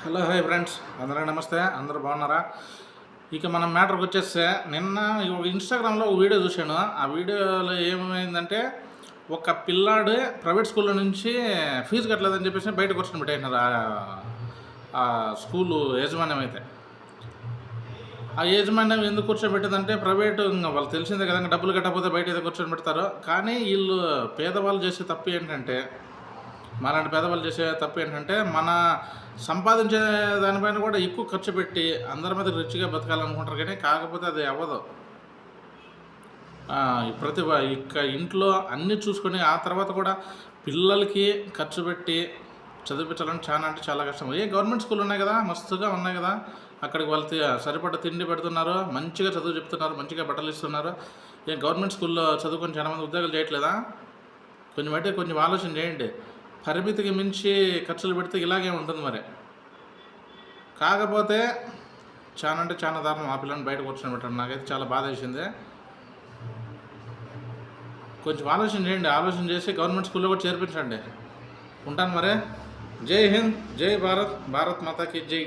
Hello hi friends, అందరికీ నమస్తే. అందరూ బాగున్నారా? ఇక మనం మ్యాటర్కి వచ్చేస్తే, నిన్న ఇన్స్టాగ్రామ్లో ఒక వీడియో చూశాను. ఆ వీడియోలో ఏమైందంటే, ఒక పిల్లాడు ప్రైవేట్ స్కూల్లో నుంచి ఫీజు కట్టలేదని చెప్పేసి బయట కూర్చొని పెట్టేసినారు ఆ స్కూలు యాజమాన్యం అయితే. ఆ యాజమాన్యం ఎందుకు కూర్చోబెట్టిందంటే, ప్రైవేటు ఇంకా వాళ్ళు తెలిసిందే కదా, డబ్బులు కట్టకపోతే బయట ఏదో కూర్చొని పెడతారు. కానీ వీళ్ళు పేదవాళ్ళు చేసే తప్పు ఏంటంటే, మనలాంటి పేదవాళ్ళు చేసే తప్పు ఏంటంటే, మన సంపాదించే దానిపైన కూడా ఎక్కువ ఖర్చు పెట్టి అందరి మీద రిచ్గా బతకాలనుకుంటారు, కానీ కాకపోతే అది అవ్వదు. ప్రతి ఇంట్లో అన్నీ చూసుకొని ఆ తర్వాత కూడా పిల్లలకి ఖర్చు పెట్టి చదివించాలని చాలా అంటే చాలా కష్టం. గవర్నమెంట్ స్కూల్ ఉన్నాయి కదా, మస్తుగా ఉన్నాయి కదా, అక్కడికి వాళ్ళకి సరిపడ్డ తిండి పెడుతున్నారు, మంచిగా చదువు చెప్తున్నారు, మంచిగా బట్టలు ఇస్తున్నారు. గవర్నమెంట్ స్కూల్లో చదువుకొని చాలామంది ఉద్యోగాలు చేయట్లేదా? కొంచెం ఆలోచన చేయండి. పరిమితికి మించి ఖర్చులు పెడితే ఇలాగే ఉంటుంది మరి. కాకపోతే చాలా అంటే చాలా దారుణం. ఆ పిల్లని బయట కూర్చొని పెట్టండి, నాకైతే చాలా బాధ వేసింది. కొంచెం ఆలోచన చేయండి, ఆలోచన చేసి గవర్నమెంట్ స్కూల్లో కూడా చేర్పించండి. ఉంటాను మరి. జై హింద్, జై భారత్, భారత్ మాతాకి జై.